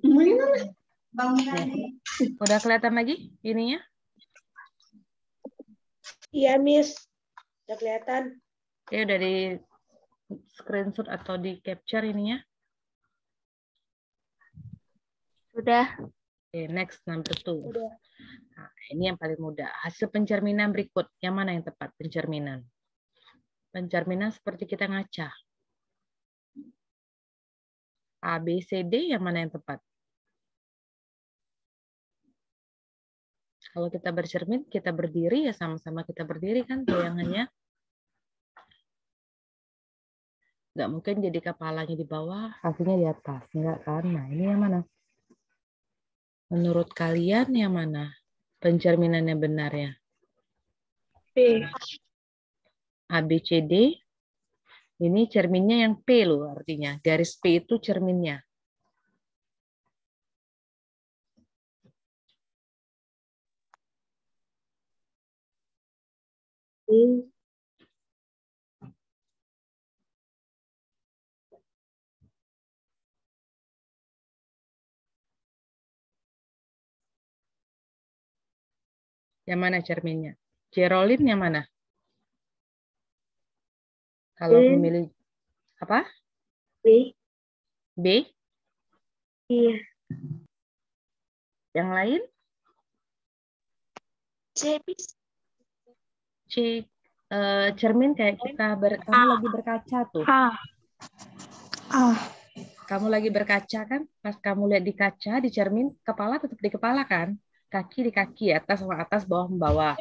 Nih. Udah kelihatan lagi ininya? Iya, Miss. Udah kelihatan. Ya, udah di screenshot atau di capture ininya? Sudah. Oke, next number 2. Udah. Nah, ini yang paling mudah. Hasil pencerminan berikut. Yang mana yang tepat pencerminan? Pencerminan seperti kita ngaca. A, B, C, D yang mana yang tepat? Kalau kita bercermin, kita berdiri ya sama-sama kita berdiri kan bayangannya. Nggak mungkin jadi kepalanya di bawah, hasilnya di atas. Enggak kan? Nah, ini yang mana? Menurut kalian yang mana pencerminannya benar ya? B. A, B, C, D. Ini cerminnya yang P loh artinya. Garis P itu cerminnya. Yang mana cerminnya? Geraldine yang mana? Kalau memilih apa? B. B? Iya. Yang lain? C. C. Cermin kayak kita kamu lagi berkaca tuh. Kamu lagi berkaca kan? Pas kamu lihat di kaca, di cermin, kepala tetap di kepala kan? Kaki di kaki, atas sama atas, bawah sama bawah.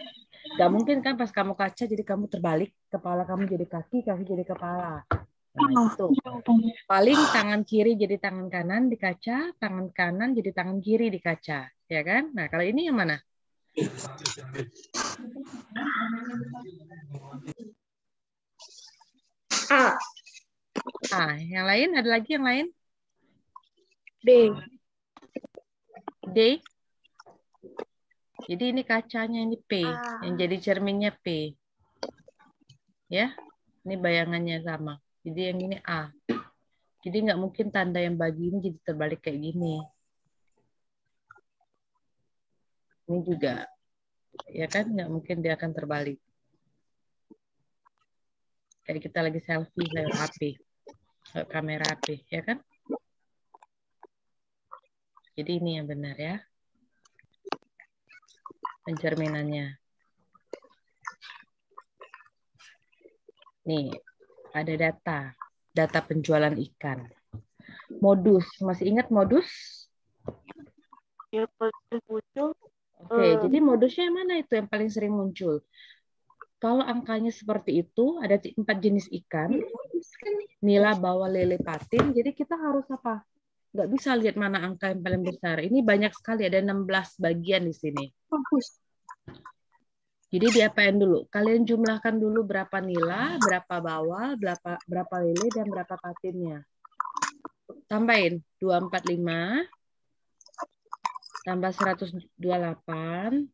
Gak mungkin kan pas kamu kaca jadi kamu terbalik, kepala kamu jadi kaki, kaki jadi kepala. Nah, itu. Paling tangan kiri jadi tangan kanan di kaca, tangan kanan jadi tangan kiri di kaca. Ya kan? Nah, kalau ini yang mana? A. Yang lain? Ada lagi yang lain? D. D. Jadi ini kacanya, ini P. Yang jadi cerminnya P. Ya, ini bayangannya sama. Jadi yang ini A. Jadi nggak mungkin tanda yang bagi ini jadi terbalik kayak gini. Ini juga. Ya kan, nggak mungkin dia akan terbalik. Kayak kita lagi selfie lewat HP. Lewat kamera HP, ya kan? Jadi ini yang benar ya. Pencerminannya. Nih, ada data penjualan ikan. Modus, masih ingat modus? Ya, muncul. Oke, jadi modusnya yang mana itu yang paling sering muncul? Kalau angkanya seperti itu, ada 4 jenis ikan, nila, bawal, lele, patin, jadi kita harus apa? Nggak bisa lihat mana angka yang paling besar. Ini banyak sekali, ada 16 bagian di sini. Jadi diapain dulu? Kalian jumlahkan dulu berapa nila, berapa bawal, berapa lele, dan berapa patinnya. Tambahin 245, tambah 128,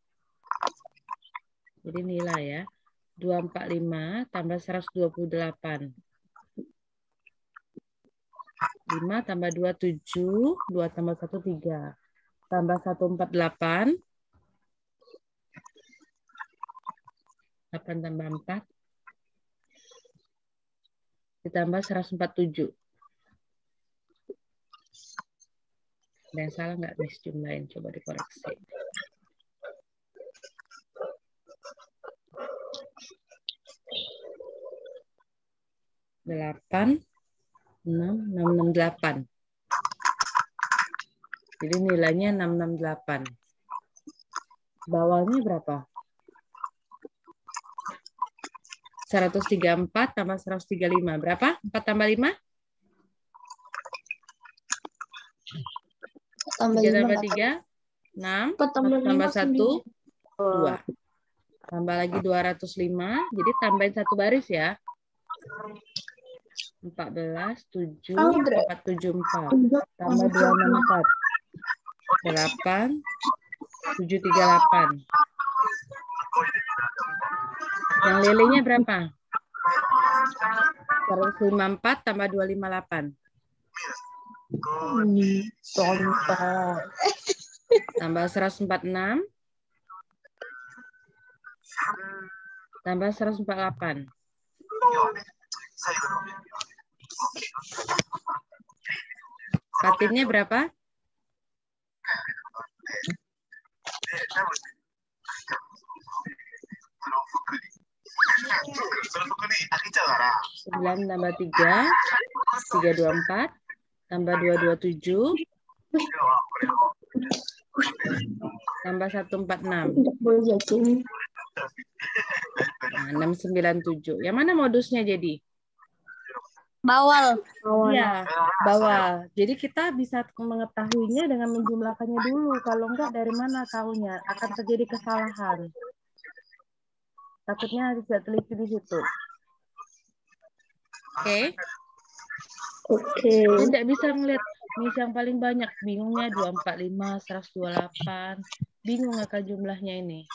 jadi nilai ya. 245 tambah 128. 5 tambah 2, 7. 2 tambah 1, 3. Tambah 148. 8 tambah 4. Ditambah 147. Ada yang salah nggak, Miss? Jumlahin. Coba dikoreksi. Delapan, 668. Jadi nilainya 668. Bawalnya berapa? 134 tambah 135. Berapa? 4 tambah 5? 3 tambah 3? 6. 4 tambah 1? 2. Tambah lagi 205. Jadi tambahin satu baris ya. 14, 7, 474. Tambah 264. 8, 738. Yang lelenya berapa? 154 tambah 258. Contoh. Tambah 146. Tambah 148. Patinnya berapa? 9 tambah 3, 324, tambah 227, tambah 146. Nah, 697. Yang mana modusnya jadi? Bawal. Iya, bawal. Jadi kita bisa mengetahuinya dengan menjumlahkannya dulu. Kalau enggak, dari mana tahunya? Akan terjadi kesalahan. Takutnya tidak teliti di situ. Oke. Oke. Dia tidak bisa ngeliat mis yang paling banyak. Bingungnya 245, 128. Bingung akan jumlahnya ini.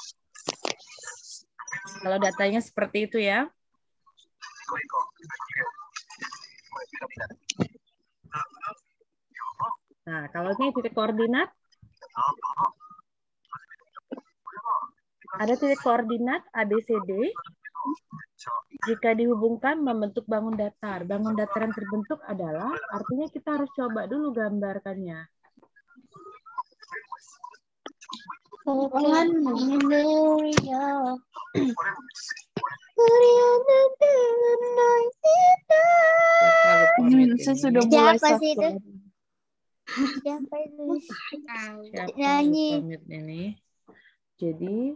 Kalau datanya seperti itu ya. Nah, kalau ini titik koordinat. Ada titik koordinat ABCD. Jika dihubungkan membentuk bangun datar. Bangun datar yang terbentuk adalah, artinya kita harus coba dulu gambarkannya. Saya sudah mulai Siapa sih itu? sakit. Siapa itu? Siapa Nyanyi. pamit ini? Jadi,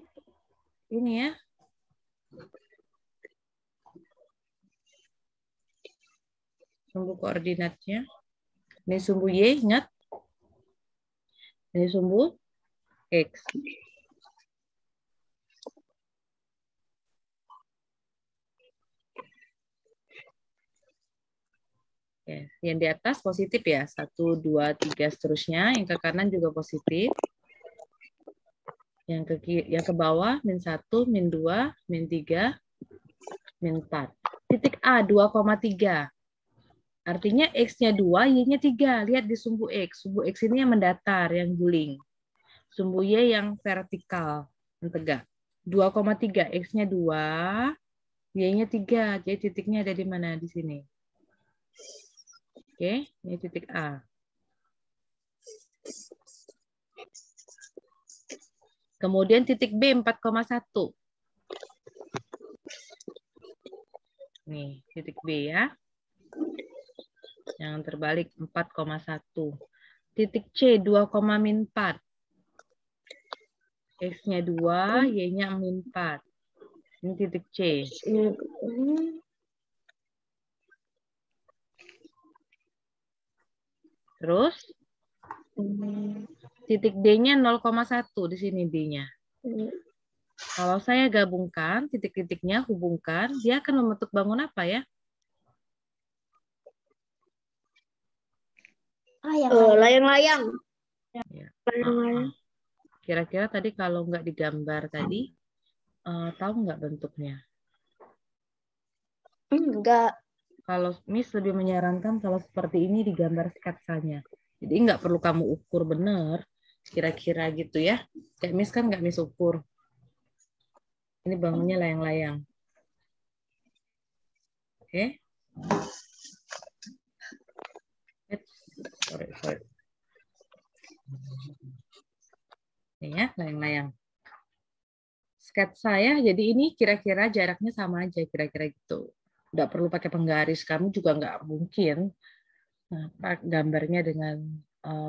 ini ya. Sumbu koordinatnya. Ini sumbu Y, ingat? Ini sumbu X. Oke. Yang di atas positif ya. 1, 2, 3 seterusnya. Yang ke kanan juga positif. Yang ke bawah, min 1, min 2, min 3, min 4. Titik A, 2,3. Artinya X-nya 2, Y-nya 3. Lihat di sumbu X. Sumbu X ini yang mendatar, yang guling. Sumbu Y yang vertikal, yang tegak. 2,3. X-nya 2, Y-nya 3. Jadi titiknya ada di mana? Di sini. Oke, ini titik A. Kemudian titik B, 4,1. Nih, titik B ya. Yang terbalik 4,1. Titik C 2,-4. X-nya 2, Y-nya min 4. Ini titik C. Terus titik D-nya 0,1 di sini D-nya. Kalau saya gabungkan titik-titiknya, hubungkan, dia akan membentuk bangun apa ya? Layang-layang. Ya. Layang-layang. Kira-kira tadi kalau nggak digambar tadi, tahu nggak bentuknya? Enggak. Kalau Miss lebih menyarankan kalau seperti ini digambar sketsanya. Jadi nggak perlu kamu ukur benar, kira-kira gitu ya. Kayak Miss kan nggak Miss ukur. Ini bangunnya layang-layang. Oke. Sorry. Ini ya, layang-layang. Sketsa ya, jadi ini kira-kira jaraknya sama aja, kira-kira gitu. Nggak perlu pakai penggaris, kamu juga nggak mungkin gambarnya dengan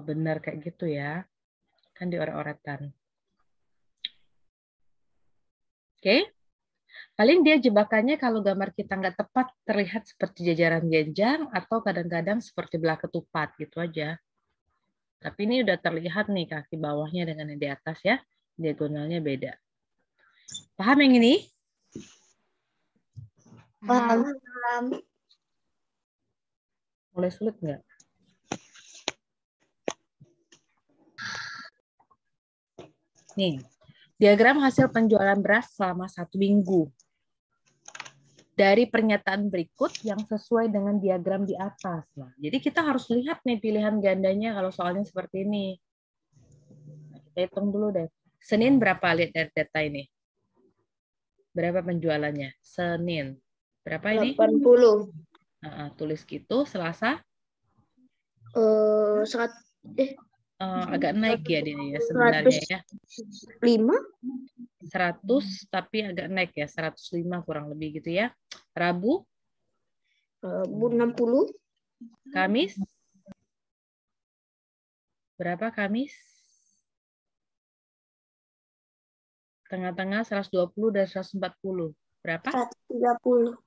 benar kayak gitu ya. Kan dioret-oretan. Oke. Paling dia jebakannya kalau gambar kita nggak tepat terlihat seperti jajaran genjang atau kadang-kadang seperti belah ketupat gitu aja. Tapi ini udah terlihat nih kaki bawahnya dengan yang di atas ya. Diagonalnya beda. Paham yang ini? Paham. Mulai sulit nggak? Nih, diagram hasil penjualan beras selama 1 minggu. dari pernyataan berikut yang sesuai dengan diagram di atas. Nah, jadi kita harus lihat nih pilihan gandanya kalau soalnya seperti ini. Nah, kita hitung dulu deh. Senin berapa? Lihat dari data ini. Berapa penjualannya? Senin. Berapa ini? 80. Tulis gitu. Selasa? Agak naik ya dia ya sebenarnya ya. 5. 100 tapi agak naik ya. 105 kurang lebih gitu ya. Rabu? 60. Kamis? Berapa Kamis? Tengah-tengah 120 dan 140. Berapa? 130.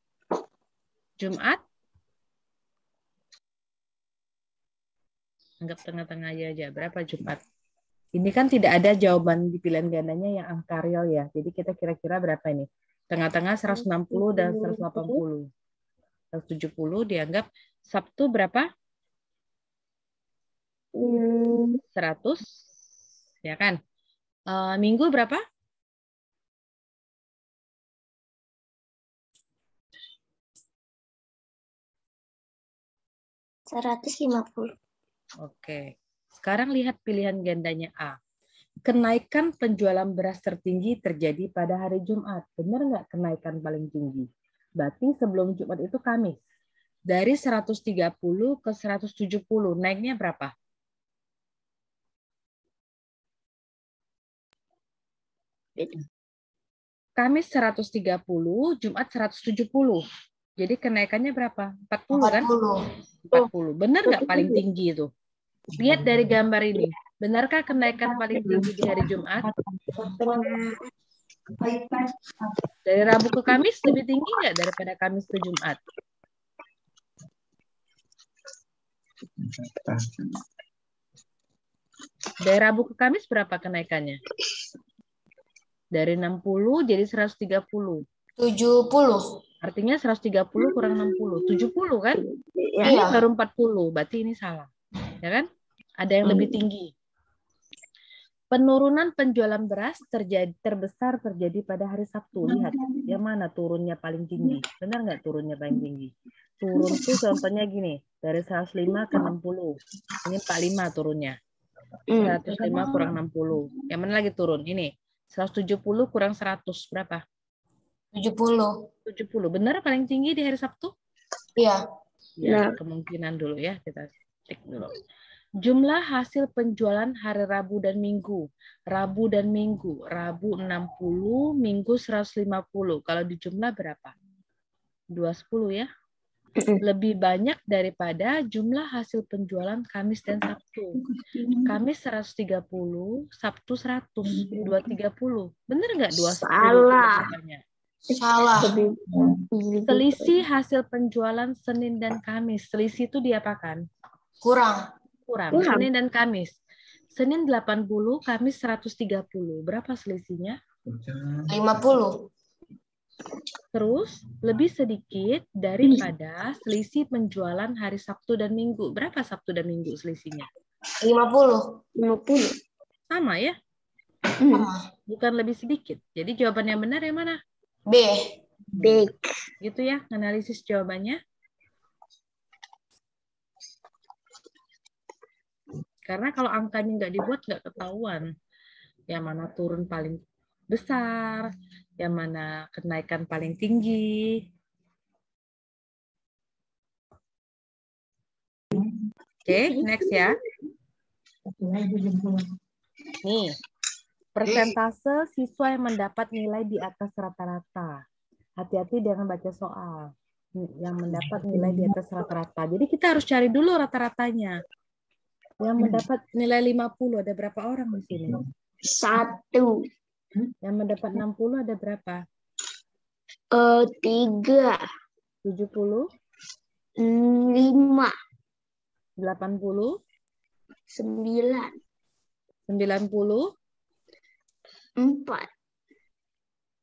Jumat? Anggap tengah-tengah aja. Berapa Jumat? Ini kan tidak ada jawaban di pilihan gandanya yang angka real ya. Jadi kita kira-kira berapa ini? Tengah-tengah 160 dan 180. 170 dianggap. Sabtu berapa? 100. Ya kan? Minggu berapa? $150. Oke. Sekarang lihat pilihan gandanya A. Kenaikan penjualan beras tertinggi terjadi pada hari Jumat. Benar nggak kenaikan paling tinggi? Berarti sebelum Jumat itu Kamis. Dari 130 ke 170. Naiknya berapa? Kamis 130, Jumat 170. Jadi kenaikannya berapa? 40 kan? 40. Benar nggak paling tinggi itu? Lihat dari gambar ini. Benarkah kenaikan paling tinggi di hari Jumat? Dari Rabu ke Kamis lebih tinggi nggak daripada Kamis ke Jumat? Dari Rabu ke Kamis berapa kenaikannya? Dari 60 jadi 130. 70. Artinya 130 kurang 60. 70 kan? Ya. Ini baru 40. Berarti ini salah. Ya kan? Ada yang lebih tinggi. Penurunan penjualan beras terbesar terjadi pada hari Sabtu. Lihat, yang mana turunnya paling tinggi? Benar nggak turunnya paling tinggi? Turun tuh contohnya gini, dari 105 ke 60. Ini 45 turunnya. 105 kurang 60. Yang mana lagi turun? Ini. 170 kurang 100. Berapa? 70. 70. Benar paling tinggi di hari Sabtu? Iya. Ya, kemungkinan dulu ya. Kita cek dulu. Jumlah hasil penjualan hari Rabu dan Minggu. Rabu dan Minggu. Rabu 60, Minggu 150. Kalau dijumlah berapa? 210 ya. Lebih banyak daripada jumlah hasil penjualan Kamis dan Sabtu. Kamis 130, Sabtu 100, 230. Benar nggak 210? Salah. Salah. Selisih hasil penjualan Senin dan Kamis. Selisih itu diapakan? Kurang. Senin dan Kamis. Senin 80, Kamis 130. Berapa selisihnya? 50. Terus lebih sedikit daripada selisih penjualan hari Sabtu dan Minggu. Berapa Sabtu dan Minggu selisihnya? 50. Sama ya? Sama. Bukan lebih sedikit. Jadi jawaban yang benar yang mana? B. Gitu ya, analisis jawabannya. Karena kalau angkanya nggak dibuat, nggak ketahuan. Yang mana turun paling besar, yang mana kenaikan paling tinggi. Oke, next ya. Nih, persentase siswa yang mendapat nilai di atas rata-rata. Hati-hati jangan baca soal. Yang mendapat nilai di atas rata-rata. Jadi kita harus cari dulu rata-ratanya. Yang mendapat nilai 50, ada berapa orang di sini? 1. Yang mendapat 60 ada berapa? 3. 70? 5. 80? 9. 90? 4.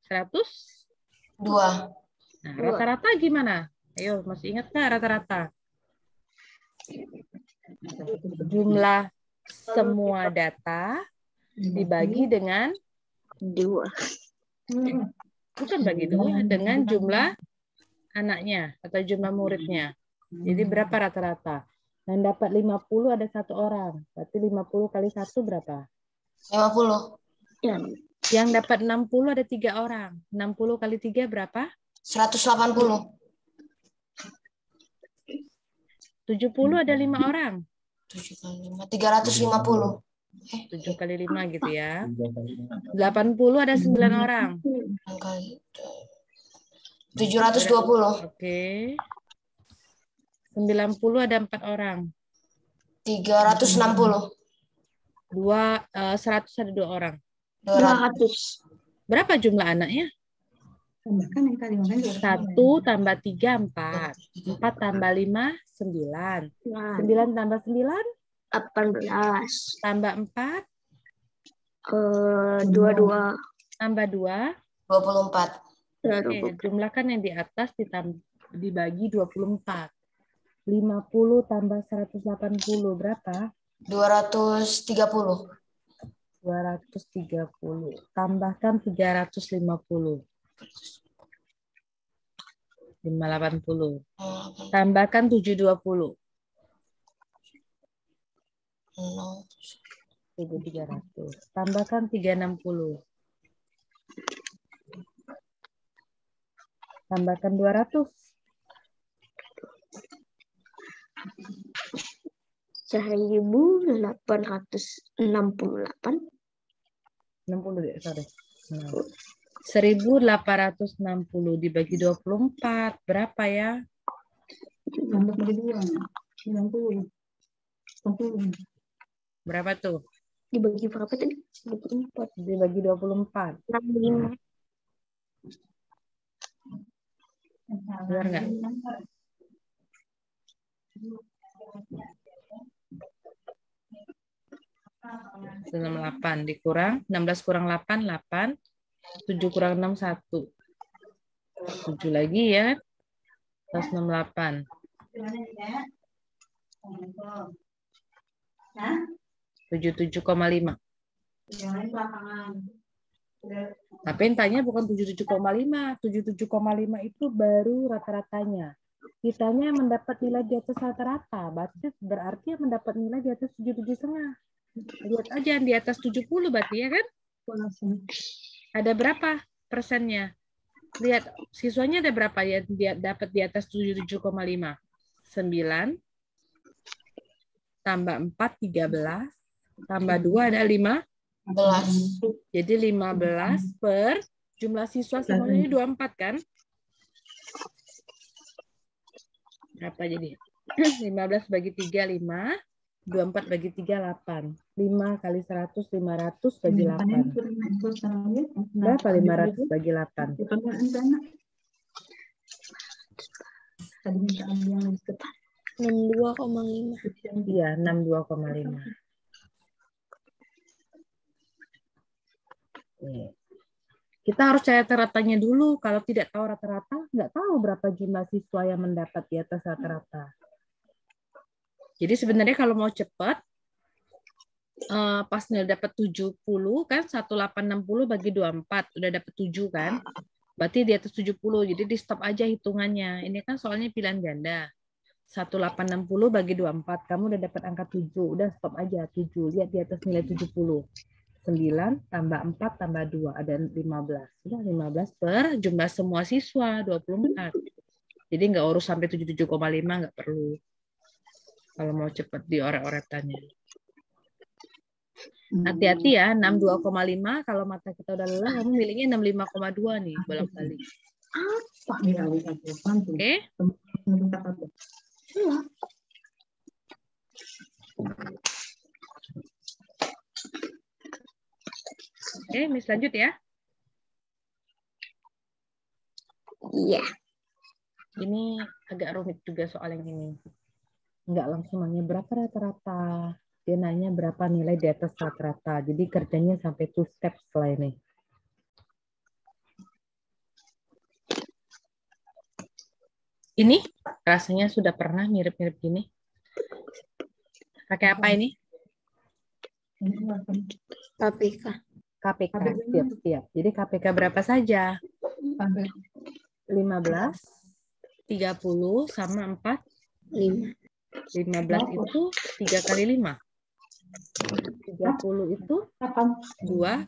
100? 2. Nah, rata-rata gimana? Ayo, masih ingat nggak rata-rata? Jumlah semua data dibagi dengan 2. bukan bagi 2, dengan jumlah anaknya atau jumlah muridnya. Jadi berapa rata-rata? Yang dapat 50 ada 1 orang. Berarti 50 kali 1 berapa? 50. Ya. Yang dapat 60 ada 3 orang. 60 kali 3 berapa? 180. 70 ada 5 orang. 7 kali 5. 350. 7 kali 5 gitu ya. 80 ada 9 orang. 720. Oke. 90 ada 4 orang. 360. 100 ada 2 orang. 200. Berapa jumlah anaknya? Tambahkan yang kali makanya 1 tambah 3, 4. 4 tambah 5, 9. 9 tambah 9, 18. tambah 4, 22. tambah 2. 24. Oke, jumlahkan yang di atas dibagi 24. 50 tambah 180 berapa? 230. 230. Tambahkan 350. 580. Tambahkan 720. 1.300. Tambahkan 360. Tambahkan 200. 1868. 60 deh, sorry. 1860 dibagi 24. Berapa ya? tambah kali 2. 90. 80. Berapa tuh? Dibagi berapa tadi? 24. Dibagi 24. 65. Benar nggak? Itu 68 dikurang 16 kurang 8 8. 7 kurang 6 1. 7 lagi ya. 168. 77,5. Tapi yang tanya bukan 77,5. 77,5 itu baru rata-ratanya. Kitanya mendapat nilai di atas rata-rata. Berarti yang mendapat nilai di atas 77,5. Lihat aja yang di atas 70 berarti ya kan? Ada berapa persennya? Lihat siswanya ada berapa ya dia dapat di atas 77,5? 9 tambah 4 13 tambah 2 ada 5. 11. Jadi 15 per jumlah siswa semuanya 24 kan? Berapa jadi? 15 bagi 3 5. 24 bagi 3 8. 5 kali 100 500 bagi 8. Berapa 500 bagi 8? Tadi minta ambil yang lebih depan. 62,5. Iya, 62,5. Nih. Kita harus cari rata-ratanya dulu. Kalau tidak tahu rata-rata, nggak tahu berapa jumlah siswa yang mendapat di atas rata-rata. Jadi sebenarnya kalau mau cepat, pas nilai dapat 70 kan, 1860 bagi 24, udah dapat 7 kan. Berarti di atas 70, jadi di stop aja hitungannya. Ini kan soalnya pilihan ganda. 1860 bagi 24, kamu udah dapat angka 7, udah stop aja 7. Lihat di atas nilai 70. 9 tambah 4 tambah 2 ada 15. Sudah 15 per jumlah semua siswa 24. Jadi nggak urus sampai 77,5 nggak perlu. Kalau mau cepat diorek-orekannya. Hati-hati ya 62,5 kalau mata kita udah lelah kamu milihnya 65,2 nih bolak-balik. Oke? Oke, Miss lanjut ya. Iya. Ini agak rumit juga soal yang ini. Nggak langsung nanya berapa rata-rata. Dia nanya berapa nilai di atas rata-rata. Jadi kerjanya sampai 2 step setelah ini. Ini rasanya sudah pernah mirip-mirip gini. Pakai apa ini? KPK. KPK. Siap. Jadi KPK berapa saja? 15 30 sama 4. 5. 15 itu 3 kali 5. 30 itu 2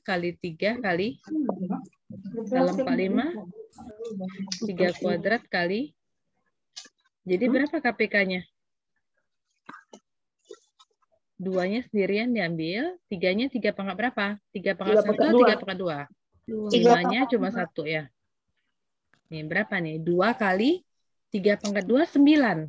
kali 3 kali kalau 45 3 kuadrat kali. Jadi berapa KPK-nya? 2-nya sendirian diambil, 3-nya 3 pangkat berapa? 3 pangkat 1, 3 pangkat 2. 5-nya cuma 1 ya. Nih berapa nih? 2 kali 3 pangkat 2, 9.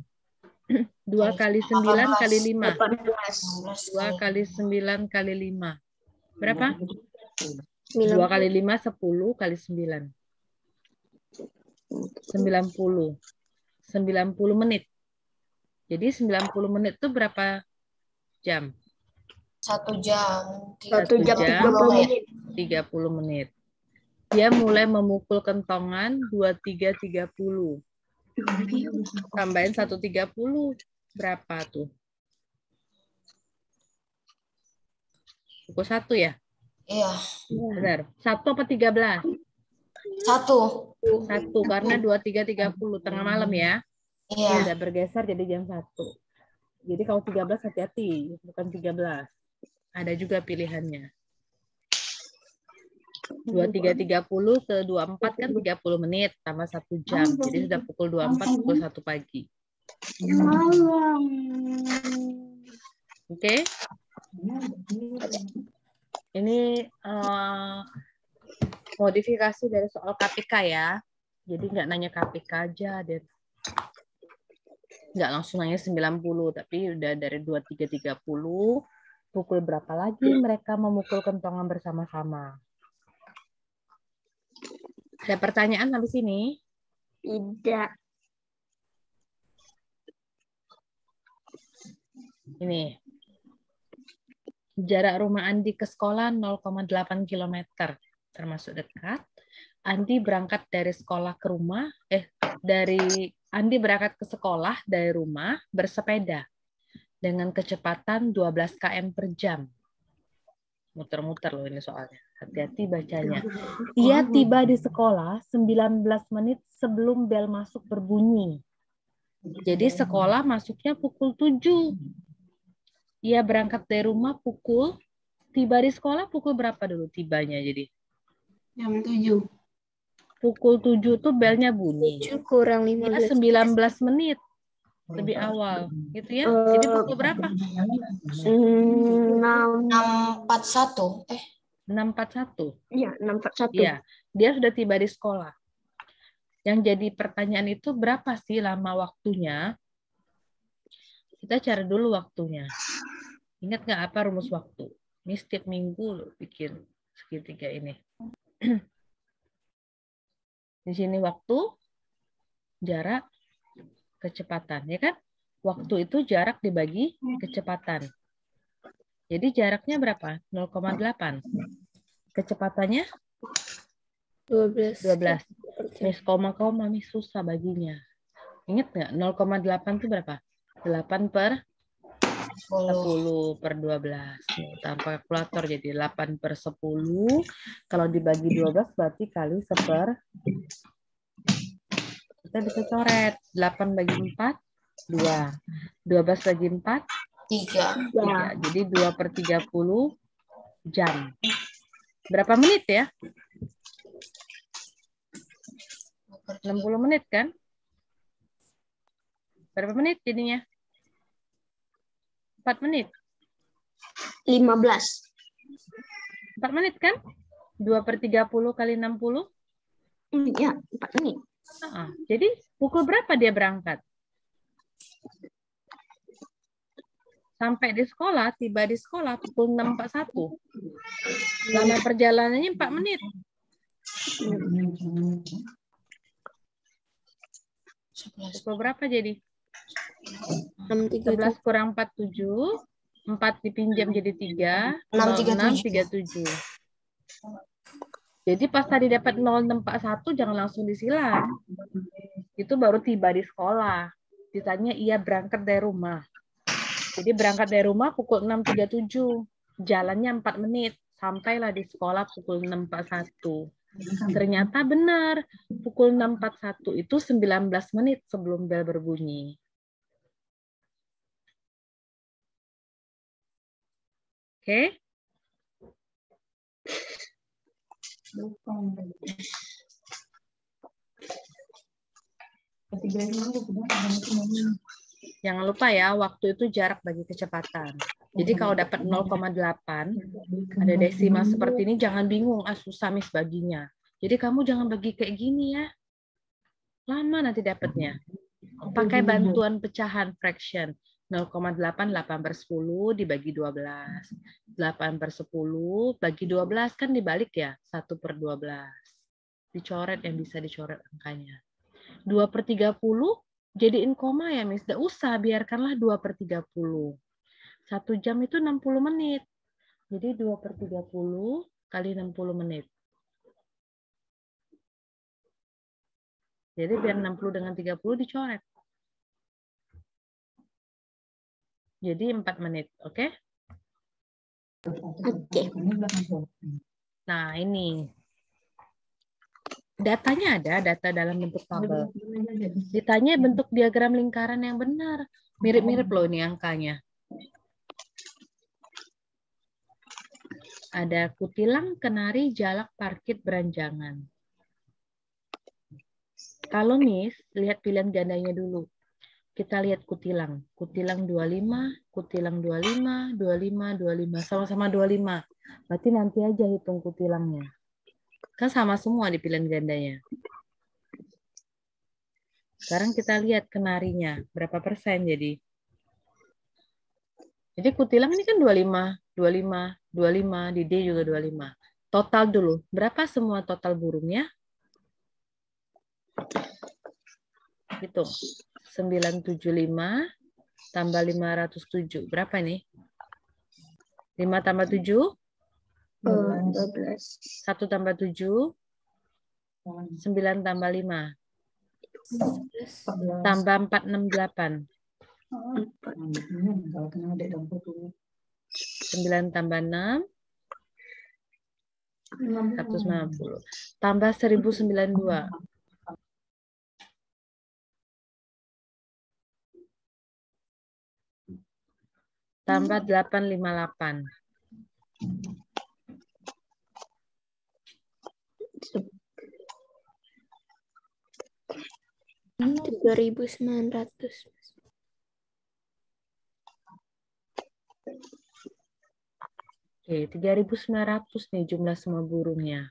2 kali 9 kali 5. 2 kali 9 kali 5. Berapa? 2 kali 5, 10 kali 9. 90. 90 menit. Jadi 90 menit itu berapa jam? 1 jam. 1 jam 30 menit. 30 menit. Dia mulai memukul kentongan 23.30. Tambahin 1.30. Berapa tuh? Pukul 1 ya? Iya. Benar. 1 apa 13? 1. 1 karena 23.30 tengah malam ya. Iya. Udah bergeser jadi jam 1. Jadi kalau 13 hati-hati, bukan 13. Ada juga pilihannya. 23.30 ke 24 kan 30 menit tambah 1 jam. Jadi sudah pukul 24, pukul 1 pagi. Oke? Ini modifikasi dari soal KPK ya. Jadi nggak nanya KPK aja, dan nggak langsung nanya 90, tapi udah dari 23.30, pukul berapa lagi mereka memukul kentongan bersama-sama. Ada pertanyaan habis ini? Tidak. Ini. Jarak rumah Andi ke sekolah 0,8 km. Termasuk dekat. Andi berangkat dari sekolah ke rumah, Andi berangkat ke sekolah dari rumah bersepeda dengan kecepatan 12 km per jam. Muter-muter loh ini soalnya. Hati-hati bacanya. Ia tiba di sekolah 19 menit sebelum bel masuk berbunyi. Jadi sekolah masuknya pukul 7. Ia berangkat dari rumah tiba di sekolah pukul berapa dulu tibanya jadi? Jam 7. Pukul 7 tuh belnya bunyi. 7 kurang Ia 15. 19 menit lebih awal, gitu ya. Jadi pukul berapa? 6.41. 6.41. Iya, 6.41. Iya, dia sudah tiba di sekolah. Yang jadi pertanyaan itu berapa sih lama waktunya? Kita cari dulu waktunya. Ingat nggak apa rumus waktu? Ini setiap minggu loh bikin segitiga ini. Di sini waktu, jarak, kecepatan, ya kan? Waktu itu jarak dibagi kecepatan. Jadi jaraknya berapa? 0,8. Kecepatannya 12. Mis koma-koma, mis susah baginya. Ingat nggak? 0,8 itu berapa? 8 per 10 per 12. Tanpa kalkulator jadi 8 per 10. Kalau dibagi 12 berarti kali 1/. Kita bisa coret. 8 bagi 4, 2. 12 bagi 4, 3. Jadi 2 per 30 jam. Berapa menit ya? 60 menit kan? Berapa menit jadinya? 4 menit. 15. 4 menit kan? 2 per 30 kali 60? Iya, 4 menit. Jadi pukul berapa dia berangkat? Sampai di sekolah, tiba di sekolah pukul 6.41. Lama perjalanannya 4 menit. Pukul berapa jadi? 11 kurang 47. 4 dipinjam jadi 3. 0637. Jadi pas tadi dapat 0641 jangan langsung disilang. Itu baru tiba di sekolah. Ditanya ia berangkat dari rumah. Jadi berangkat dari rumah pukul 6.37. Jalannya 4 menit. Sampailah di sekolah pukul 6.41. Ternyata benar. Pukul 6.41 itu 19 menit sebelum bel berbunyi. Oke? Jangan lupa ya, waktu itu jarak bagi kecepatan. Jadi kalau dapat 0,8, ada desimal seperti ini, jangan bingung, susah Miss baginya. Jadi kamu jangan bagi kayak gini ya. Lama nanti dapatnya. Pakai bantuan pecahan fraction. 0,8, 8/10 dibagi 12. 8/10 bagi 12 kan dibalik ya, 1/12. Dicoret yang bisa dicoret angkanya. 2/30 jadiin koma ya Miss. Nggak usah, biarkanlah 2/30. 1 jam itu 60 menit. Jadi 2/30 kali 60 menit. Jadi biar 60 dengan 30 dicoret. Jadi 4 menit, oke? Oke. Nah, ini. Datanya ada, data dalam bentuk tabel. Ditanya bentuk diagram lingkaran yang benar. Mirip-mirip loh ini angkanya. Ada kutilang, kenari, jalak, parkit, beranjangan. Kalau Miss, lihat pilihan gandanya dulu. Kita lihat kutilang. Kutilang 25, kutilang 25, 25, 25. Sama-sama 25. Berarti nanti aja hitung kutilangnya. Kan sama semua di pilihan gandanya. Sekarang kita lihat kenarinya. Berapa persen jadi? Jadi kutilang ini kan 25, 25, 25. Di D juga 25. Total dulu. Berapa semua total burungnya? Hitung. 975 tambah 507. Berapa ini? 5 tambah 7? 12. 1 tambah 7? 9 tambah 5? Tambah 468. 9 tambah 6? 190. Tambah 1092. Tambah 858. Ini 3.900. Oke, 3.900 nih jumlah semua burungnya.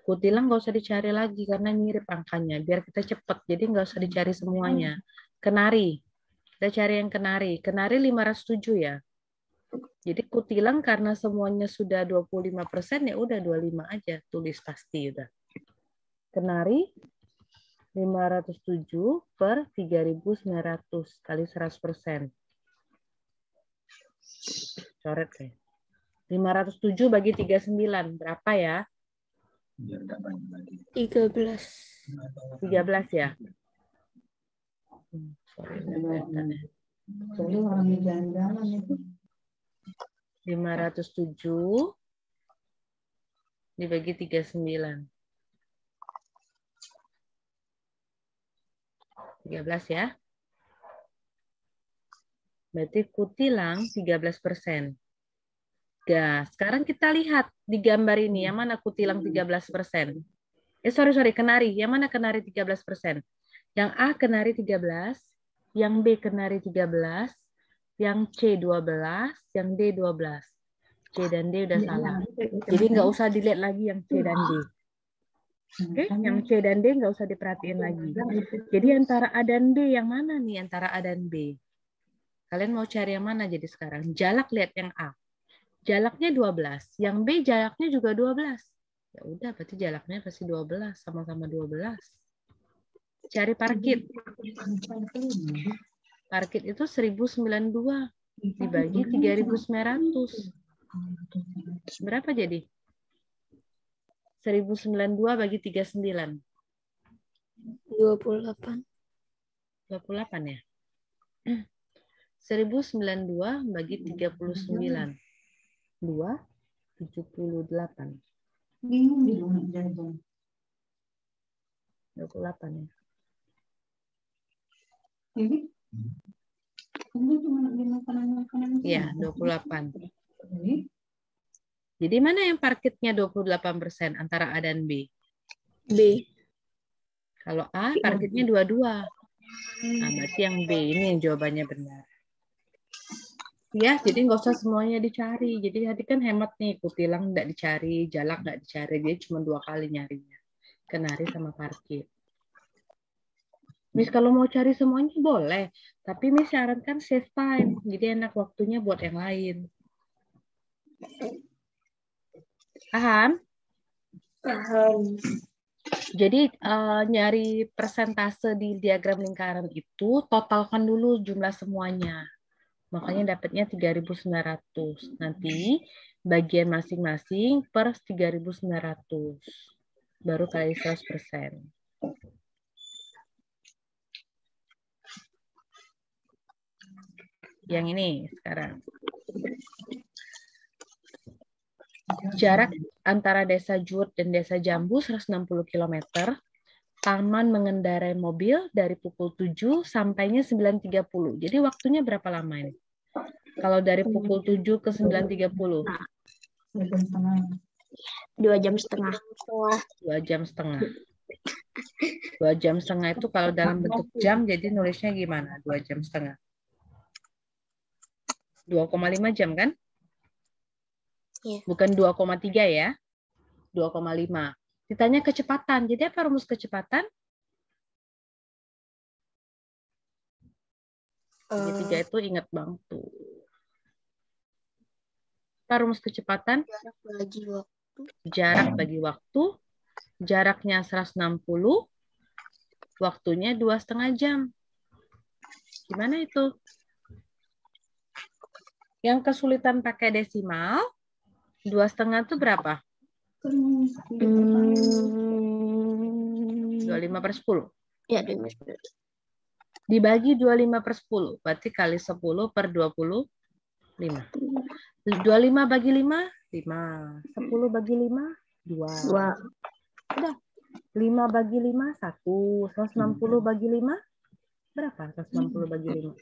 Kutilang nggak usah dicari lagi karena mirip angkanya. Biar kita cepat, jadi nggak usah dicari semuanya. Kenari, kita cari yang kenari. Kenari 507 ya. Jadi kutilang karena semuanya sudah 25%, ya udah 25 aja. Tulis pasti udah. Kenari 507 per 3.900 kali 100%. Coret ya. 507 bagi 39. Berapa ya? 13. 13 ya? Sorry, kelihatan ya. 507 dibagi 39. 13 ya. Berarti kutilang 13%. Nah, sekarang kita lihat di gambar ini, yang mana kutilang 13%? Sorry, kenari. Yang mana kenari 13%? Yang A kenari 13, yang B kenari 13, yang C 12, yang D 12. C dan D udah salah. Jadi nggak usah dilihat lagi yang C dan D. Oke, yang C dan D nggak usah diperhatiin lagi. Jadi antara A dan B, yang mana nih antara A dan B? Kalian mau cari yang mana jadi sekarang? Jalak lihat yang A. Jalaknya 12. Yang B jalaknya juga 12. Ya udah, berarti jalaknya pasti 12. Sama-sama 12. Cari parkit. Parkit itu 1092 dibagi 3.900. Berapa jadi? 1092 bagi 39. 28. 28 ya? 1092 bagi 39. 278. Bingung di rumah jajan. 28 ya. Ini cuma beli makanan-makanan. Iya, 28. Ini Jadi mana yang parkitnya 28% antara A dan B? B. Kalau A parkitnya 22. Nah, berarti yang B ini yang jawabannya benar. Ya, jadi nggak usah semuanya dicari. Jadi tadi kan hemat nih, kutilang nggak dicari, jalak nggak dicari. Dia cuma 2 kali nyarinya. Kenari sama parkir. Miss kalau mau cari semuanya boleh. Tapi Miss sarankan save time. Jadi enak waktunya buat yang lain. Paham? Paham. Jadi nyari persentase di diagram lingkaran itu totalkan dulu jumlah semuanya. Makanya dapatnya 3.900. Nanti bagian masing-masing per 3.900. Baru kali 100%. Yang ini sekarang. Jarak antara Desa Jut dan Desa Jambu 160 km. Taman mengendarai mobil dari pukul 7 sampainya 9.30. Jadi waktunya berapa lama ini? Kalau dari pukul 7 ke 9.30? 2 jam setengah. 2 jam setengah. 2 jam setengah itu kalau dalam bentuk jam, jadi nulisnya gimana? 2 jam setengah. 2,5 jam kan? Iya. Bukan 2,3 ya. 2,5. Ditanya kecepatan. Jadi apa rumus kecepatan? Segitiga itu ingat bang tuh. Apa rumus kecepatan? Jarak bagi waktu. Jarak bagi waktu. Jaraknya 160. Waktunya 2,5 jam. Gimana itu? Yang kesulitan pakai desimal, 2,5 itu berapa? 25/10. Ya, 25. Dibagi 25/10. Berarti kali 10 per 25. 25 bagi 5, 5. 10 bagi 5, 2. Udah. 5 bagi 5, 1. 160 bagi 5, berapa? 160 bagi 5.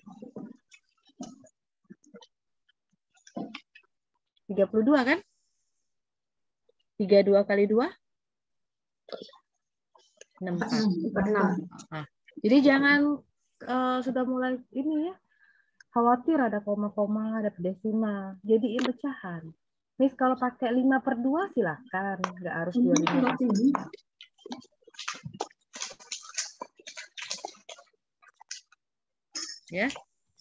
32 kan? 32 kali 2? 64. Nah, jadi jangan sudah mulai ini ya, khawatir ada koma-koma, ada desimal. Jadiin pecahan. Miss kalau pakai 5/2 silakan, nggak harus 25. Ya,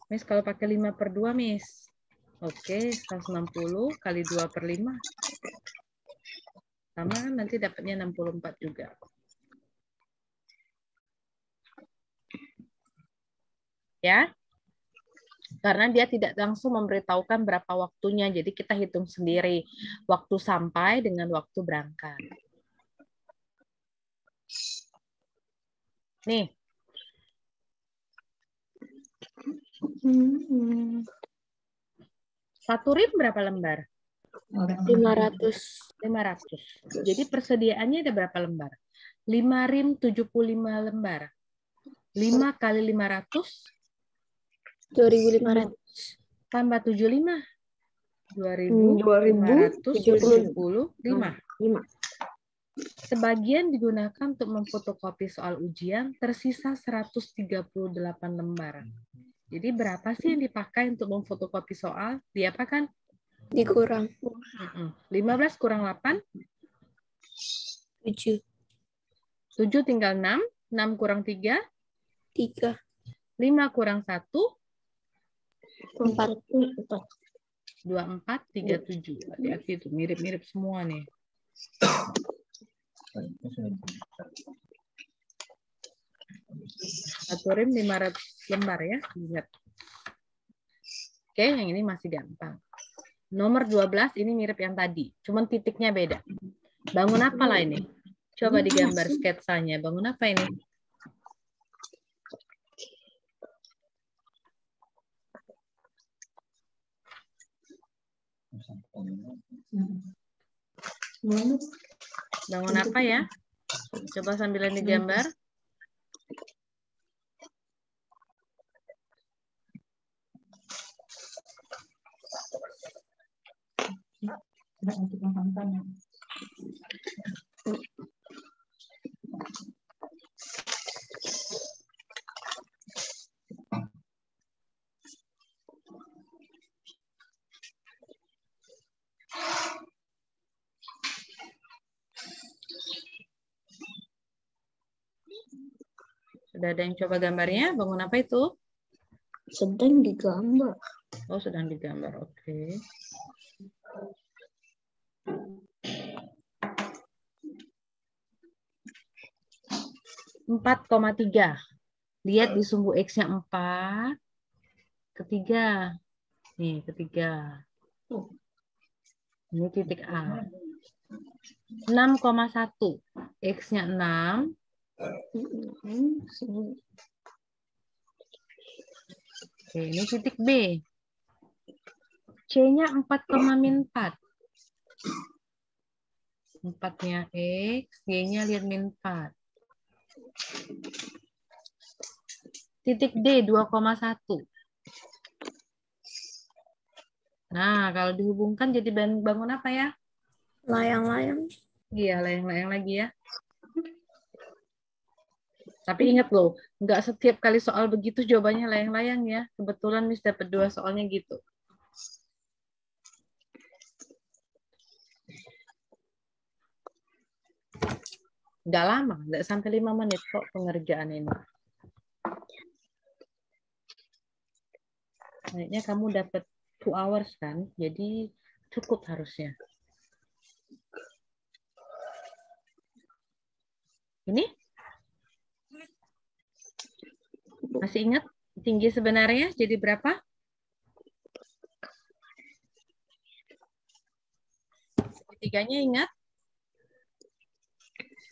Miss kalau pakai 5/2 Miss. Oke, 160 kali 2/5. Sama kan nanti dapatnya 64 juga. Ya. Karena dia tidak langsung memberitahukan berapa waktunya, jadi kita hitung sendiri waktu sampai dengan waktu berangkat. Nih. 1 rim berapa lembar? 500. 500. Jadi persediaannya ada berapa lembar? 5 rim 75 lembar. 5 kali 500? 2.500. Tambah 75. 2.575. Sebagian digunakan untuk memfotokopi soal ujian, tersisa 138 lembar. Jadi berapa sih yang dipakai untuk memfotokopi soal? Diapakan? Dikurang. 15 kurang 8? 7. 7 tinggal 6. 6 kurang 3? 3. 5 kurang 1? 4. 24, 37. Hati-hati itu, mirip-mirip semua nih. Satu rim 500 lembar ya, ingat. Oke, yang ini masih gampang. Nomor 12 ini mirip yang tadi, cuman titiknya beda. Bangun apa lah ini? Coba digambar sketsanya. Bangun apa ini? Mulai. Bangun apa ya? Coba sambilan digambar. Tidak untuk menghantarnya. Sudah ada yang coba gambarnya? Bangun apa itu? Sedang digambar. Oh, sedang digambar. Oke. Empat koma tiga. Lihat di sumbu X-nya 4. Ketiga. Nih, ketiga. Ini titik A. 6,1. X-nya 6. Oke, ini titik B. C-nya 4,4. 4-nya X, Y-nya lihat min 4. Titik D 2,1. Nah, kalau dihubungkan jadi bangun apa ya? Layang-layang. Iya, layang-layang lagi ya. Tapi ingat loh, nggak setiap kali soal begitu jawabannya layang-layang ya. Kebetulan Miss dapat 2 soalnya gitu. Nggak lama, nggak sampai 5 menit kok pengerjaan ini. Kayaknya kamu dapat 2 hours kan, jadi cukup harusnya. Ini? Masih ingat tinggi sebenarnya jadi berapa? Segitiganya ingat?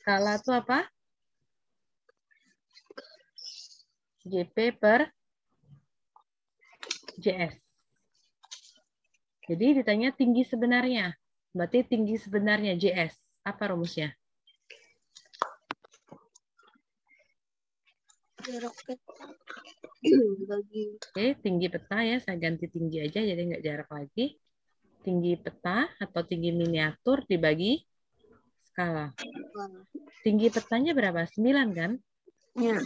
Skala itu apa? JP per JS. Jadi ditanya tinggi sebenarnya. Berarti tinggi sebenarnya JS. Apa rumusnya? Jarak peta bagi Oke, tinggi peta ya. Saya ganti tinggi aja jadi nggak jarak lagi. Tinggi peta atau tinggi miniatur dibagi skala. Tinggi petanya berapa? 9 kan? ya.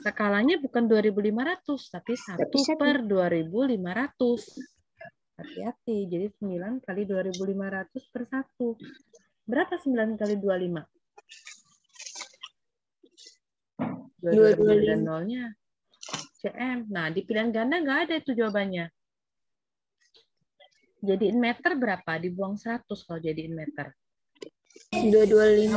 Skalanya bukan 2.500, tapi 1/2500. Hati-hati, jadi 9 kali 2.500 per 1. Berapa 9 kali 25? 225 dan nolnya. CM. Nah, di pilihan ganda nggak ada itu jawabannya. Jadiin meter berapa? Dibuang 100 kalau jadiin meter. 225.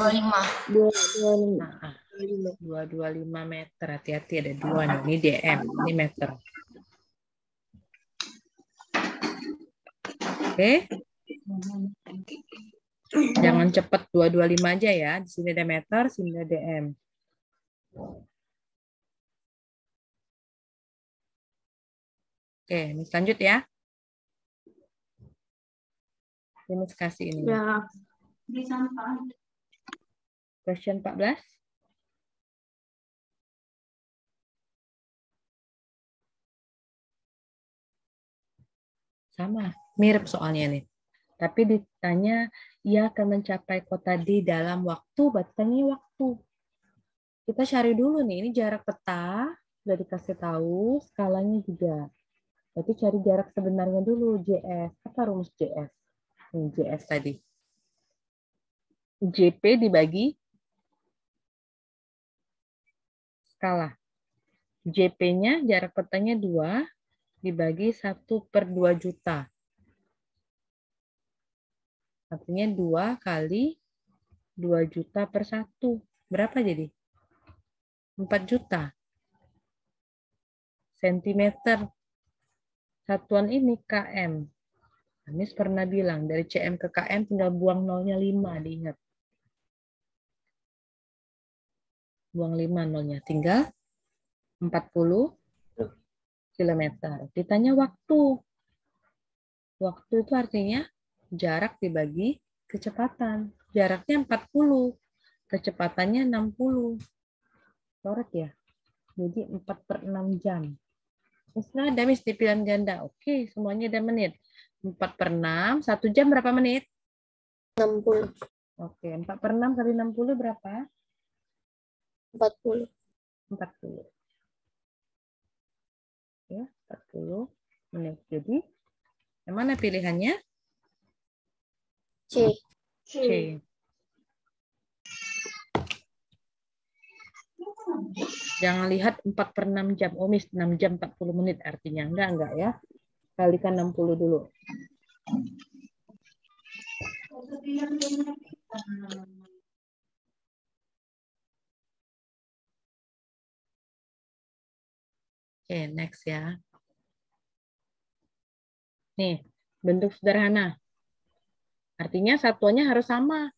25. 225. Nah, 225 meter. Hati-hati ada 2 nih. Ini DM, ini meter. Oke. Jangan cepet 225 aja ya. Di sini ada meter, sini ada DM. Oke, ini lanjut ya. Ini kasih ini. Ya. Question 14. Sama, mirip soalnya nih. Tapi ditanya, ia akan mencapai kota D dalam waktu, berarti waktu. Kita cari dulu nih, ini jarak peta, udah dikasih tahu, skalanya juga. Berarti cari jarak sebenarnya dulu, JS. Apa rumus JS? Ini JS tadi. JP dibagi skala. JP-nya, jarak petanya 2, dibagi 1/2 juta. Artinya 2 kali 2 juta per 1. Berapa jadi? 4 juta. Sentimeter. Satuan ini km. Anis pernah bilang, dari cm ke km tinggal buang nolnya 5, diingat. Buang 5 nolnya. Tinggal 40 km. Ditanya waktu. Waktu itu artinya jarak dibagi kecepatan. Jaraknya 40, kecepatannya 60. Coret ya. Jadi 4/6 jam. Misalnya ada Miss di pilihan ganda. Oke, semuanya ada menit. 4/6, 1 jam berapa menit? 60. Oke, 4/6 kali 60 berapa? 40. 40. Ya, 40 menit. Jadi, yang mana pilihannya? C. C. Jangan lihat 4/6 jam. Oh, Miss, 6 jam 40 menit artinya. Enggak ya. Kalikan 60 dulu. Oke, next ya. Nih, bentuk sederhana. Artinya satuannya harus sama.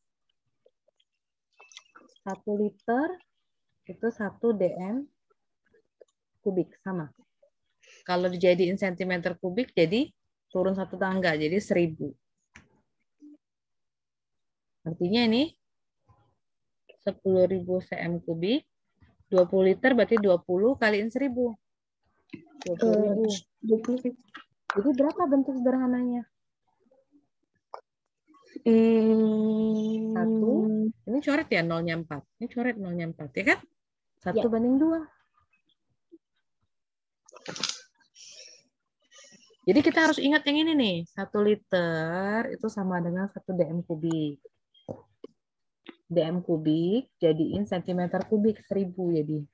1 liter itu 1 dm kubik, sama. Kalau dijadiin sentimeter kubik, jadi turun 1 tangga, jadi 1000. Artinya ini 10.000 cm kubik, 20 liter berarti 20 kaliin 1000. 20.000. 20. Jadi berapa bentuk sederhananya? 1, ini coret ya 0-nya 4. Ini coret 0-nya 4, ya kan? 1/2. Jadi kita harus ingat yang ini nih. 1 liter itu sama dengan 1 dm kubik. Dm kubik jadiin sentimeter kubik 1000 jadi.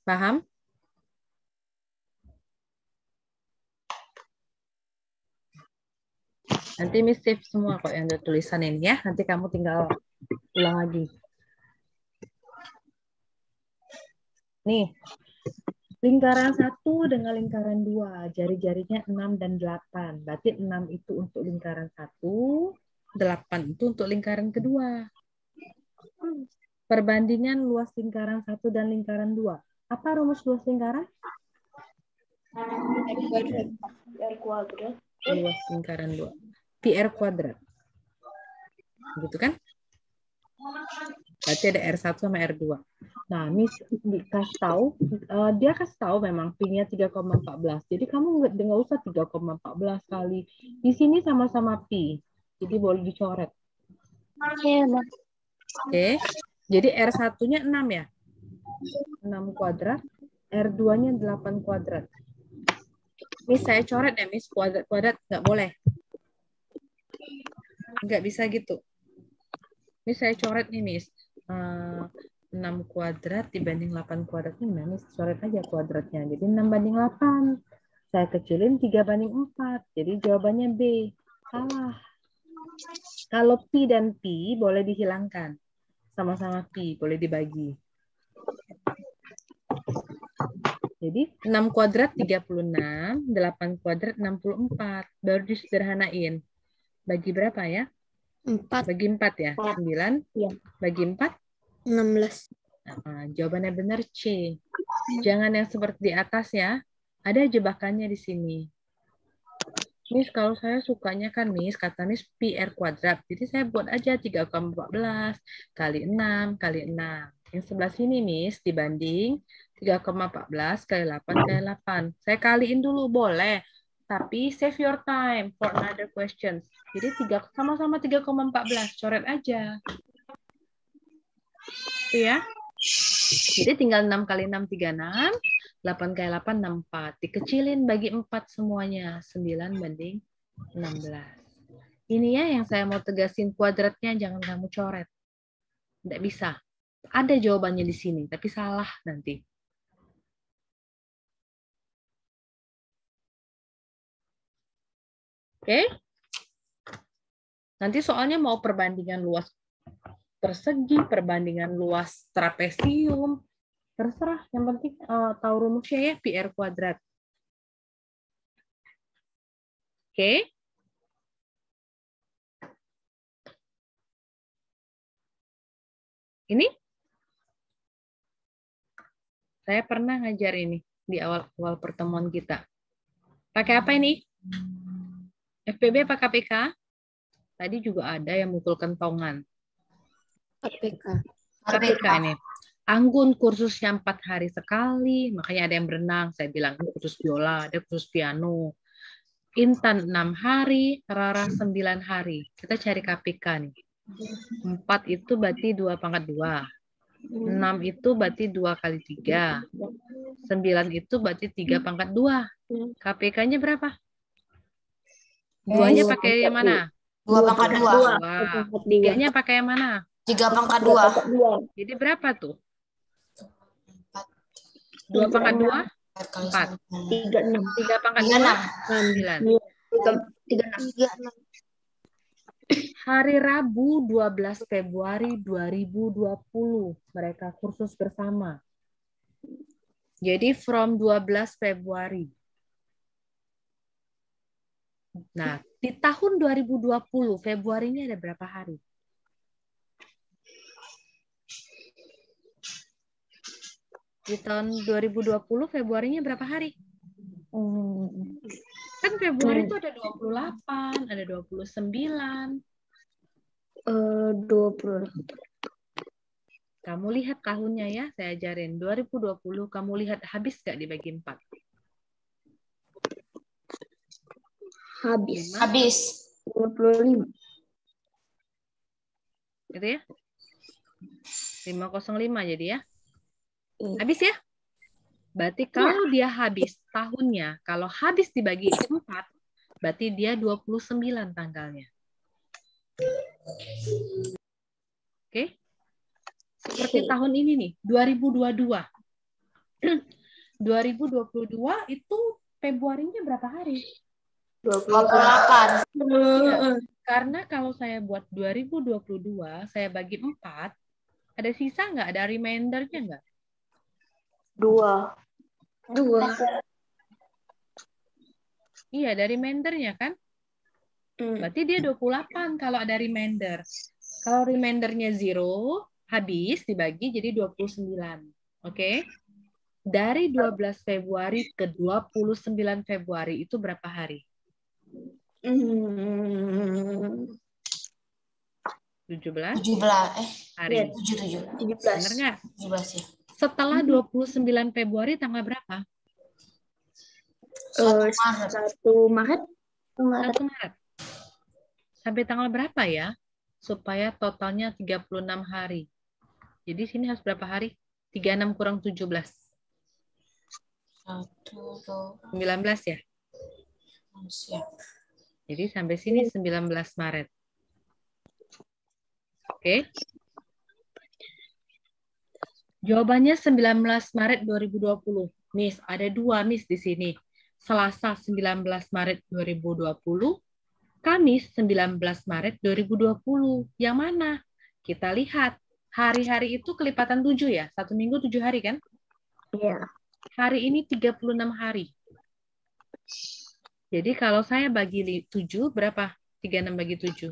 Paham? Nanti Miss save semua kok yang ada tulisan ini ya. Nanti kamu tinggal ulang lagi. Nih, lingkaran 1 dengan lingkaran 2. Jari-jarinya 6 dan 8. Berarti 6 itu untuk lingkaran 1, 8 itu untuk lingkaran kedua. Perbandingan luas lingkaran 1 dan lingkaran 2. Apa rumus luas lingkaran? R kuadrat. Luas lingkaran 2. Pi R kuadrat. Gitu kan? Berarti ada R1 sama R2. Nah, Miss dikasih tahu, dia kasih tahu memang Pi-nya 3,14. Jadi kamu nggak usah 3,14 kali. Di sini sama-sama Pi. Jadi boleh dicoret. Oke. Jadi R1-nya 6 ya? 6 kuadrat. R2-nya 8 kuadrat. Miss, saya coret ya, Miss. Kuadrat-kuadrat nggak boleh. Nggak bisa gitu. Miss, saya coret nih, Miss. 6 kuadrat dibanding 8 kuadrat ini, Miss. Coret aja kuadratnya. Jadi 6/8. Saya kecilin 3/4. Jadi jawabannya B. Salah. Kalau Pi dan Pi boleh dihilangkan. Sama-sama Pi, boleh dibagi. Jadi 6 kuadrat 36, 8 kuadrat 64. Baru disederhanain. Bagi berapa ya? 4. Bagi 4 ya? 9? Iya. Bagi 4? 16. Nah, jawabannya benar C. Jangan yang seperti di atas ya. Ada jebakannya di sini. Miss, kalau saya sukanya kan, Miss, kata Miss Pi R kuadrat. Jadi saya buat aja 3,14 kali 6 kali 6. Yang sebelah sini, Miss, dibanding 3,14 kali 8 kali 8. Saya kaliin dulu, boleh. Tapi save your time for another questions. Jadi sama-sama 3,14. Coret aja. Itu ya. Jadi tinggal 6 kali 6, 36. 8 kali 8, 64. Dikecilin bagi 4 semuanya. 9/16. Ini ya yang saya mau tegasin, kuadratnya jangan kamu coret. Tidak bisa. Ada jawabannya di sini, tapi salah nanti. Oke? Nanti soalnya mau perbandingan luas persegi, perbandingan luas trapesium. Terserah, yang penting tahu rumusnya ya, Pi R kuadrat. Oke? Ini saya pernah ngajar ini di awal-awal pertemuan kita. Pakai apa ini? FPB apa KPK? Tadi juga ada yang mukul kentongan. KPK. KPK ini. Anggun kursusnya 4 hari sekali, makanya ada yang berenang. Saya bilang ini kursus biola, ada kursus piano. Intan 6 hari, Rara 9 hari. Kita cari KPK nih. 4 itu berarti 2 pangkat 2. 6 itu berarti 2 kali 3. 9 itu berarti 3 pangkat 2. KPK-nya berapa? Duanya pakai yang mana? 2 pangkat 2. 2. Tiganya pakai yang mana? 3 pangkat 2. Jadi berapa tuh? 2 pangkat 2? 4. 3 pangkat 2? 9. 36. Hari Rabu 12 Februari 2020 mereka kursus bersama. Jadi from 12 Februari. Nah, di tahun 2020 Februarinya ada berapa hari? Di tahun 2020 Februarinya berapa hari? Kan Februari itu ada 28, ada 29. 20. Kamu lihat tahunnya ya, saya ajarin. 2020, kamu lihat habis nggak dibagi 4? Habis. Habis. 25. Gitu ya? 505 jadi ya. Habis ya? Berarti kalau dia habis tahunnya, kalau habis dibagi 4, berarti dia 29 tanggalnya. Oke? Seperti tahun ini nih, 2022. 2022 itu Februarinya berapa hari? 28. Ya, karena kalau saya buat 2022, saya bagi 4, ada sisa nggak? Ada remindernya nggak? 2. Iya, ada remindernya kan? Berarti dia 28 kalau ada remainder. Kalau remindernya 0, habis dibagi jadi 29. Oke? Dari 12 Februari ke 29 Februari itu berapa hari? 17 hari. 17. Benar nggak? 17 ya. Setelah 29 Februari tanggal berapa? 1 Maret. 1 Maret. 1 Maret. Sampai tanggal berapa ya? Supaya totalnya 36 hari. Jadi sini harus berapa hari? 36 kurang 17. 19 ya? Siap. Jadi sampai sini 19 Maret. Oke. Jawabannya 19 Maret 2020. Miss, ada 2 Miss di sini. Selasa 19 Maret 2020, Kamis 19 Maret 2020. Yang mana? Kita lihat. Hari-hari itu kelipatan 7 ya? 1 minggu 7 hari kan? Iya. Hari ini 36 hari. Jadi kalau saya bagi 7, berapa? 36 bagi 7.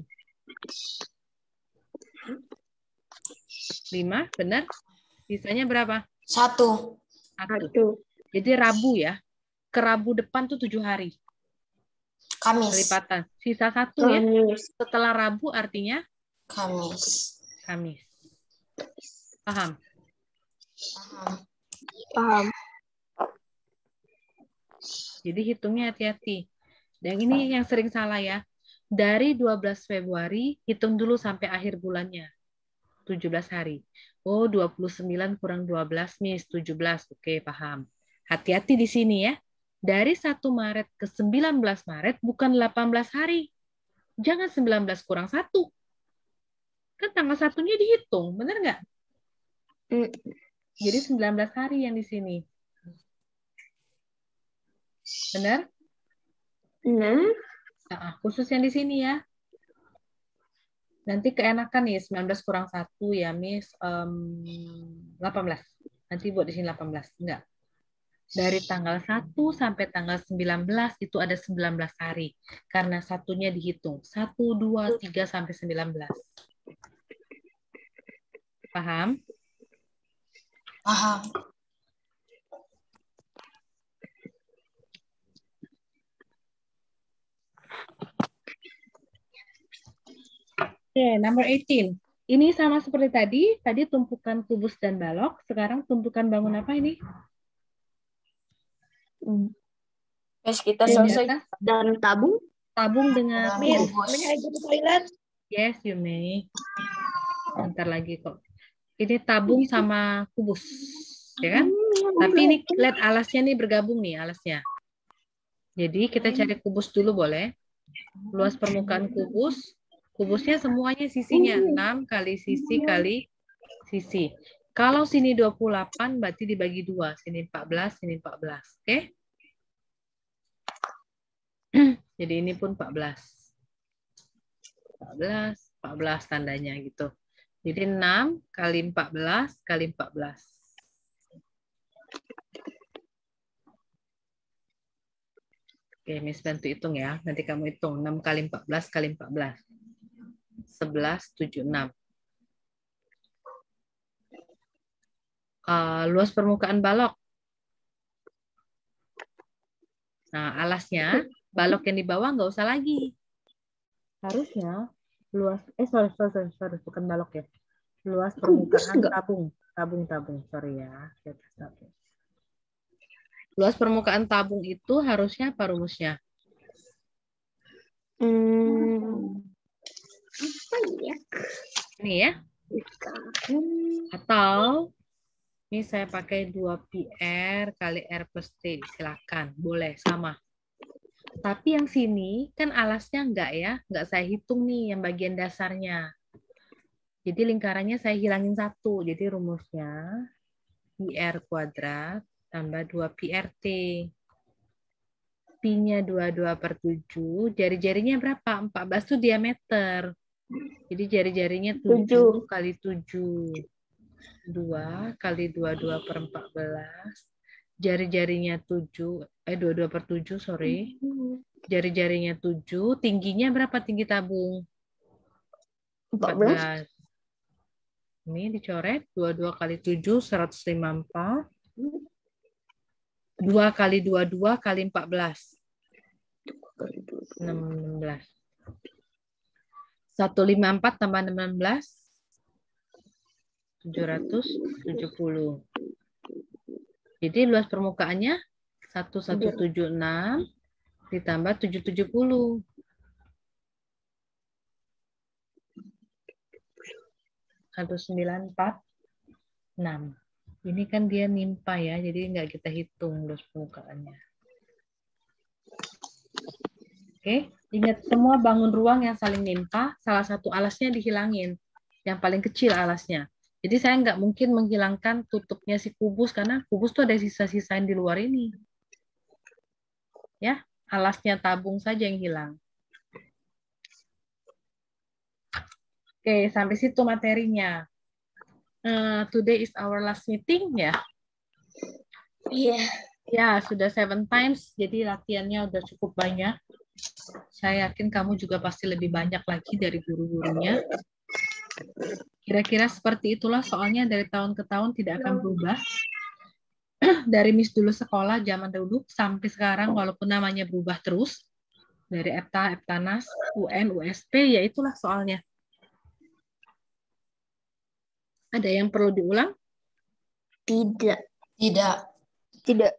5, benar? Sisanya berapa? 1. 1. Jadi Rabu ya. Ke Rabu depan tuh 7 hari. Kamis. Kelipatan. Sisa 1 ya. Setelah Rabu artinya? Kamis. Kamis. Paham? Paham. Jadi hitungnya hati-hati. Dan ini yang sering salah ya. Dari 12 Februari, hitung dulu sampai akhir bulannya. 17 hari. Oh, 29 kurang 12, Miss. 17. Oke, paham. Hati-hati di sini ya. Dari 1 Maret ke 19 Maret bukan 18 hari. Jangan 19 kurang 1. Kan tanggal 1-nya dihitung. Benar nggak? Jadi 19 hari yang di sini. Benar? Benar. Nah, khusus yang di sini ya. Nanti keenakan nih 19 kurang 1 ya, Miss. 18. Nanti buat di sini 18. Enggak. Dari tanggal 1 sampai tanggal 19 itu ada 19 hari. Karena satunya dihitung. 1, 2, 3 sampai 19. Paham? Paham. Oke, number 18. Ini sama seperti tadi. Tadi tumpukan kubus dan balok. Sekarang tumpukan bangun apa ini? Guys, kita Di selesai. atas, Dan tabung. tabung dengan Miss, kubus. Yes, you may. Bentar lagi kok. Ini tabung sama kubus. Ya kan? Tapi ini lihat alasnya nih bergabung nih alasnya. Jadi kita cari kubus dulu boleh. Luas permukaan kubus. Kubusnya semuanya sisinya 6 kali sisi kali sisi. Kalau sini 28 berarti dibagi 2. Sini 14, sini 14. Oke? Jadi ini pun 14. 14, 14 tandanya gitu. Jadi 6 kali 14 kali 14. Oke, Miss bantu hitung ya. Nanti kamu hitung. 6 kali 14 kali 14. 11, 7, 6. Luas permukaan balok. Nah, alasnya, balok yang di bawah nggak usah lagi. Harusnya luas, sorry, bukan balok ya. Luas permukaan tabung, sorry ya. Luas permukaan tabung itu harusnya apa rumusnya? Apa ya? Ini ya. Atau ini saya pakai 2πr kali R plus T. Silakan, boleh, sama. Tapi yang sini kan alasnya enggak ya. Enggak saya hitung nih yang bagian dasarnya. Jadi lingkarannya saya hilangin 1. Jadi rumusnya πr kuadrat tambah 2πrt. Pi-nya 22/7. Jari-jarinya berapa? 14 itu diameter. Jadi jari-jarinya 7 kali 7. 2 kali 22/14. Jari-jarinya 22/7, sorry. Jari-jarinya 7. Tingginya berapa tinggi tabung? 14. Ini dicoret. 22 kali 7, 154. 2 kali 22 kali 14. 16. 154 tambah 16. 770. Jadi luas permukaannya 1176 ditambah 770. 1946. Ini kan dia nimpa ya, jadi nggak kita hitung luas permukaannya. Oke, ingat semua bangun ruang yang saling nimpa, salah satu alasnya dihilangin. Yang paling kecil alasnya. Jadi saya nggak mungkin menghilangkan tutupnya si kubus karena kubus tuh ada sisa-sisa yang di luar ini. Ya, alasnya tabung saja yang hilang. Oke, sampai situ materinya. Today is our last meeting ya. Iya. Ya, sudah 7 times, jadi latihannya udah cukup banyak. Saya yakin kamu juga pasti lebih banyak lagi dari guru-gurunya. Kira-kira seperti itulah soalnya dari tahun ke tahun tidak akan berubah. Dari Miss dulu sekolah zaman dulu sampai sekarang walaupun namanya berubah terus. Dari EPTA, EPTANAS, UN, USP, ya itulah soalnya. Ada yang perlu diulang? Tidak. Tidak. Tidak.